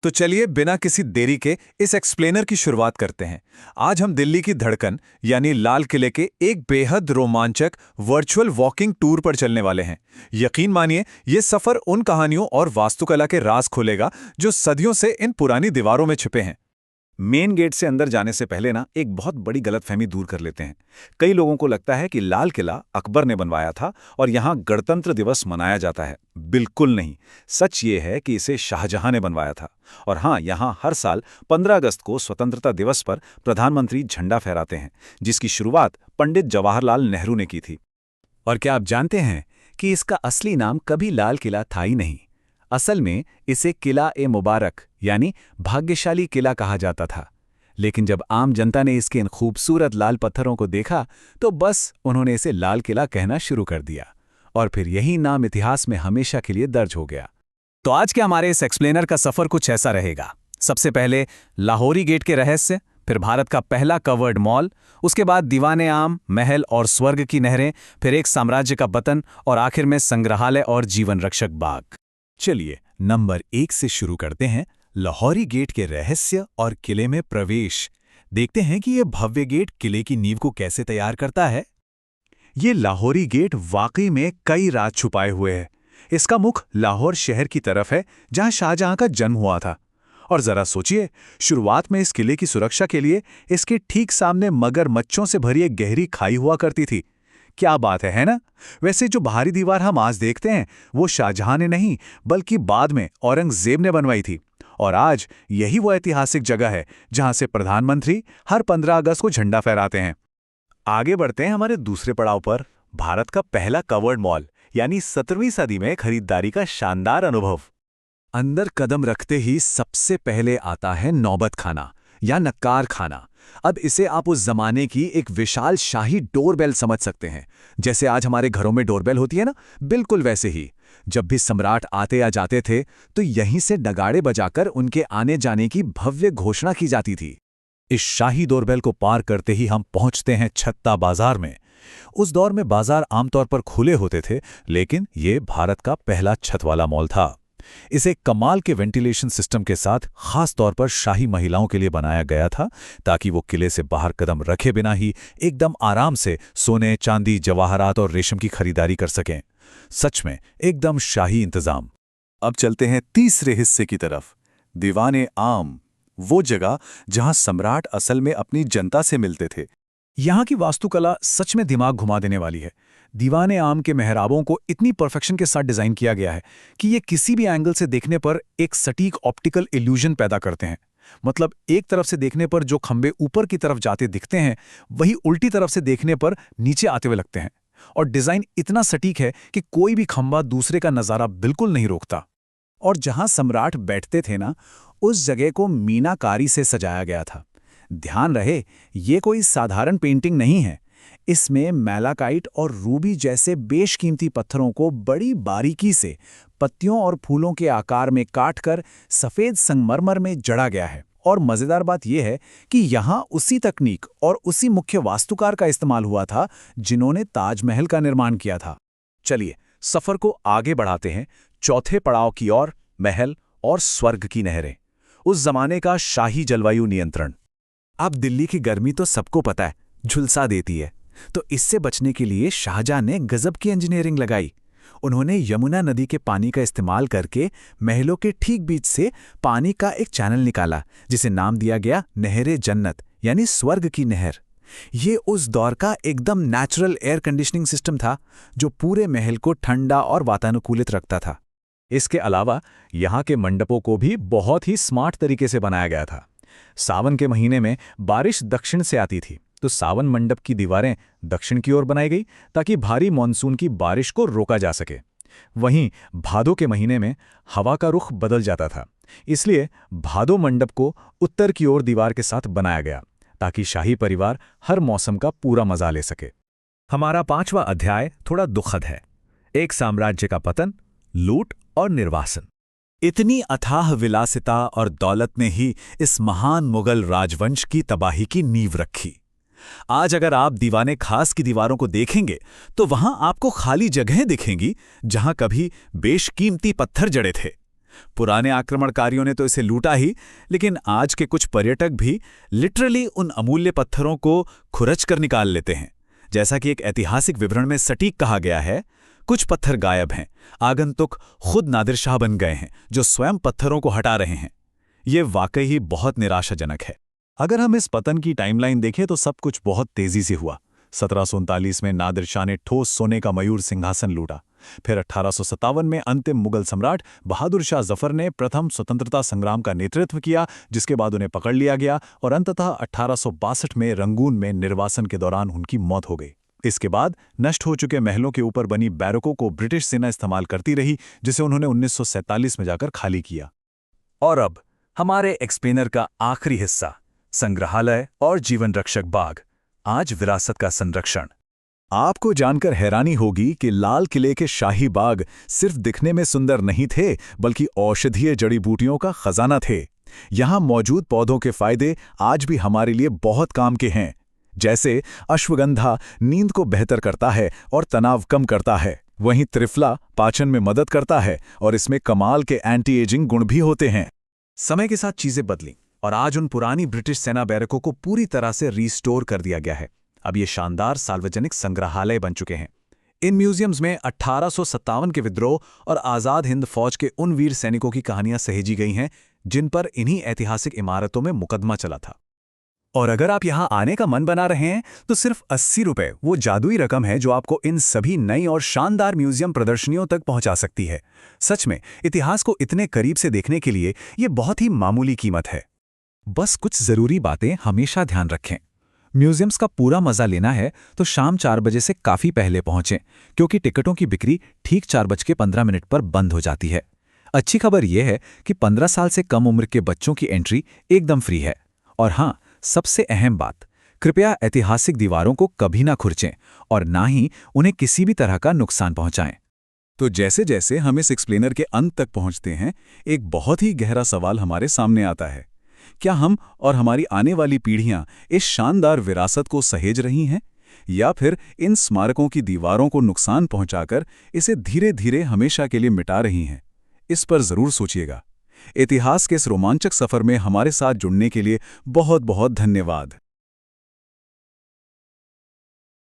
तो चलिए बिना किसी देरी के इस एक्सप्लेनर की शुरुआत करते हैं। आज हम दिल्ली की धड़कन यानी लाल किले के एक बेहद रोमांचक वर्चुअल वॉकिंग टूर पर चलने वाले हैं। यकीन मानिए ये सफर उन कहानियों और वास्तुकला के राज खोलेगा जो सदियों से इन पुरानी दीवारों में छिपे हैं। मेन गेट से अंदर जाने से पहले ना एक बहुत बड़ी गलतफहमी दूर कर लेते हैं। कई लोगों को लगता है कि लाल किला अकबर ने बनवाया था और यहाँ गणतंत्र दिवस मनाया जाता है। बिल्कुल नहीं। सच ये है कि इसे शाहजहां ने बनवाया था। और हाँ, यहाँ हर साल 15 अगस्त को स्वतंत्रता दिवस पर प्रधानमंत्री झंडा फहराते हैं, जिसकी शुरुआत पंडित जवाहरलाल नेहरू ने की थी। और क्या आप जानते हैं कि इसका असली नाम कभी लाल किला था ही नहीं। असल में इसे किला-ए-मुबारक यानी भाग्यशाली किला कहा जाता था। लेकिन जब आम जनता ने इसके इन खूबसूरत लाल पत्थरों को देखा तो बस उन्होंने इसे लाल किला कहना शुरू कर दिया और फिर यही नाम इतिहास में हमेशा के लिए दर्ज हो गया। तो आज के हमारे इस एक्सप्लेनर का सफर कुछ ऐसा रहेगा। सबसे पहले लाहौरी गेट के रहस्य, फिर भारत का पहला कवर्ड मॉल, उसके बाद दीवाने-आम, महल और स्वर्ग की नहरें, फिर एक साम्राज्य का पतन और आखिर में संग्रहालय और जीवन रक्षक बाग। चलिए नंबर 1 से शुरू करते हैं। लाहौरी गेट के रहस्य और किले में प्रवेश। देखते हैं कि यह भव्य गेट किले की नींव को कैसे तैयार करता है। ये लाहौरी गेट वाकई में कई राज छुपाए हुए है। इसका मुख लाहौर शहर की तरफ है, जहां शाहजहां का जन्म हुआ था। और जरा सोचिए, शुरुआत में इस किले की सुरक्षा के लिए इसके ठीक सामने मगरमच्छों से भरी एक गहरी खाई हुआ करती थी। क्या बात है ना? वैसे जो बाहरी दीवार हम आज देखते हैं वो शाहजहां ने नहीं बल्कि बाद में औरंगजेब ने बनवाई थी। और आज यही वो ऐतिहासिक जगह है जहां से प्रधानमंत्री हर 15 अगस्त को झंडा फहराते हैं। आगे बढ़ते हैं हमारे दूसरे पड़ाव पर, भारत का पहला कवर्ड मॉल यानी 17वीं सदी में खरीदारी का शानदार अनुभव। अंदर कदम रखते ही सबसे पहले आता है नौबत खाना या नक्कार खाना। अब इसे आप उस जमाने की एक विशाल शाही डोरबेल समझ सकते हैं। जैसे आज हमारे घरों में डोरबेल होती है ना, बिल्कुल वैसे ही। जब भी सम्राट आते या जाते थे तो यहीं से नगाड़े बजाकर उनके आने जाने की भव्य घोषणा की जाती थी। इस शाही डोरबेल को पार करते ही हम पहुंचते हैं छत्ता बाजार में। उस दौर में बाजार आमतौर पर खुले होते थे, लेकिन ये भारत का पहला छत वाला मॉल था। इसे कमाल के वेंटिलेशन सिस्टम के साथ खास तौर पर शाही महिलाओं के लिए बनाया गया था, ताकि वो किले से बाहर कदम रखे बिना ही एकदम आराम से सोने, चांदी, जवाहरात और रेशम की खरीदारी कर सकें। सच में एकदम शाही इंतजाम। अब चलते हैं तीसरे हिस्से की तरफ, दीवाने-आम, वो जगह जहां सम्राट असल में अपनी जनता से मिलते थे। यहाँ की वास्तुकला सच में दिमाग घुमा देने वाली है। दीवाने-आम के मेहराबों को इतनी परफेक्शन के साथ डिजाइन किया गया है कि ये किसी भी एंगल से देखने पर एक सटीक ऑप्टिकल इल्यूजन पैदा करते हैं। मतलब एक तरफ से देखने पर जो खंबे ऊपर की तरफ जाते दिखते हैं, वही उल्टी तरफ से देखने पर नीचे आते हुए लगते हैं। और डिजाइन इतना सटीक है कि कोई भी खंबा दूसरे का नजारा बिल्कुल नहीं रोकता। और जहां सम्राट बैठते थे ना, उस जगह को मीनाकारी से सजाया गया था। ध्यान रहे, ये कोई साधारण पेंटिंग नहीं है। इसमें मैलाकाइट और रूबी जैसे बेशकीमती पत्थरों को बड़ी बारीकी से पत्तियों और फूलों के आकार में काटकर सफेद संगमरमर में जड़ा गया है। और मजेदार बात यह है कि यहाँ उसी तकनीक और उसी मुख्य वास्तुकार का इस्तेमाल हुआ था जिन्होंने ताजमहल का निर्माण किया था। चलिए सफर को आगे बढ़ाते हैं चौथे पड़ाव की ओर, महल और स्वर्ग की नहरें। उस जमाने का शाही जलवायु नियंत्रण। अब दिल्ली की गर्मी तो सबको पता है, झुलसा देती है। तो इससे बचने के लिए शाहजहां ने गजब की इंजीनियरिंग लगाई। उन्होंने यमुना नदी के पानी का इस्तेमाल करके महलों के ठीक बीच से पानी का एक चैनल निकाला, जिसे नाम दिया गया नहरे जन्नत यानी स्वर्ग की नहर। ये उस दौर का एकदम नेचुरल एयर कंडीशनिंग सिस्टम था, जो पूरे महल को ठंडा और वातानुकूलित रखता था। इसके अलावा यहाँ के मंडपों को भी बहुत ही स्मार्ट तरीके से बनाया गया था। सावन के महीने में बारिश दक्षिण से आती थी, तो सावन मंडप की दीवारें दक्षिण की ओर बनाई गई ताकि भारी मानसून की बारिश को रोका जा सके। वहीं भादों के महीने में हवा का रुख बदल जाता था, इसलिए भादो मंडप को उत्तर की ओर दीवार के साथ बनाया गया ताकि शाही परिवार हर मौसम का पूरा मजा ले सके। हमारा 5वां अध्याय थोड़ा दुखद है। एक साम्राज्य का पतन, लूट और निर्वासन। इतनी अथाह विलासिता और दौलत ने ही इस महान मुगल राजवंश की तबाही की नींव रखी। आज अगर आप दीवाने खास की दीवारों को देखेंगे तो वहां आपको खाली जगहें दिखेंगी जहां कभी बेशकीमती पत्थर जड़े थे। पुराने आक्रमणकारियों ने तो इसे लूटा ही, लेकिन आज के कुछ पर्यटक भी लिटरली उन अमूल्य पत्थरों को खुरच कर निकाल लेते हैं। जैसा कि एक ऐतिहासिक विवरण में सटीक कहा गया है, कुछ पत्थर गायब हैं, आगंतुक खुद नादिर शाह बन गए हैं जो स्वयं पत्थरों को हटा रहे हैं। ये वाकई ही बहुत निराशाजनक है। अगर हम इस पतन की टाइमलाइन देखें तो सब कुछ बहुत तेजी से हुआ। 1739 में नादिर शाह ने ठोस सोने का मयूर सिंहासन लूटा। फिर 1857 में अंतिम मुगल सम्राट बहादुर शाह जफर ने प्रथम स्वतंत्रता संग्राम का नेतृत्व किया, जिसके बाद उन्हें पकड़ लिया गया और अंततः 1862 में रंगून में निर्वासन के दौरान उनकी मौत हो गई। इसके बाद नष्ट हो चुके महलों के ऊपर बनी बैरकों को ब्रिटिश सेना इस्तेमाल करती रही, जिसे उन्होंने 1947 में जाकर खाली किया। और अब हमारे एक्सप्लेनर का आखिरी हिस्सा, संग्रहालय और जीवन रक्षक बाग, आज विरासत का संरक्षण। आपको जानकर हैरानी होगी कि लाल किले के शाही बाग सिर्फ दिखने में सुंदर नहीं थे, बल्कि औषधीय जड़ी बूटियों का खजाना थे। यहाँ मौजूद पौधों के फायदे आज भी हमारे लिए बहुत काम के हैं। जैसे अश्वगंधा नींद को बेहतर करता है और तनाव कम करता है, वहीं त्रिफला पाचन में मदद करता है और इसमें कमाल के एंटी एजिंग गुण भी होते हैं। समय के साथ चीजें बदलीं और आज उन पुरानी ब्रिटिश सेना बैरकों को पूरी तरह से रिस्टोर कर दिया गया है। अब ये शानदार सार्वजनिक संग्रहालय बन चुके हैं। इन म्यूजियम्स में 1857 के विद्रोह और आज़ाद हिंद फौज के उन वीर सैनिकों की कहानियां सहेजी गई हैं जिन पर इन्हीं ऐतिहासिक इमारतों में मुकदमा चला था। और अगर आप यहां आने का मन बना रहे हैं तो सिर्फ 80 रुपए वो जादुई रकम है जो आपको इन सभी नई और शानदार म्यूजियम प्रदर्शनियों तक पहुंचा सकती है। सच में इतिहास को इतने करीब से देखने के लिए ये बहुत ही मामूली कीमत है। बस कुछ जरूरी बातें हमेशा ध्यान रखें। म्यूजियम्स का पूरा मजा लेना है तो शाम 4 बजे से काफी पहले पहुंचें, क्योंकि टिकटों की बिक्री ठीक 4:15 पर बंद हो जाती है। अच्छी खबर यह है कि 15 साल से कम उम्र के बच्चों की एंट्री एकदम फ्री है। और हाँ, सबसे अहम बात, कृपया ऐतिहासिक दीवारों को कभी ना खुरचें और ना ही उन्हें किसी भी तरह का नुकसान पहुंचाएं। तो जैसे जैसे हम इस एक्सप्लेनर के अंत तक पहुंचते हैं, एक बहुत ही गहरा सवाल हमारे सामने आता है। क्या हम और हमारी आने वाली पीढ़ियां इस शानदार विरासत को सहेज रही हैं, या फिर इन स्मारकों की दीवारों को नुकसान पहुंचाकर इसे धीरे धीरे हमेशा के लिए मिटा रही हैं? इस पर जरूर सोचिएगा। इतिहास के इस रोमांचक सफर में हमारे साथ जुड़ने के लिए बहुत बहुत धन्यवाद।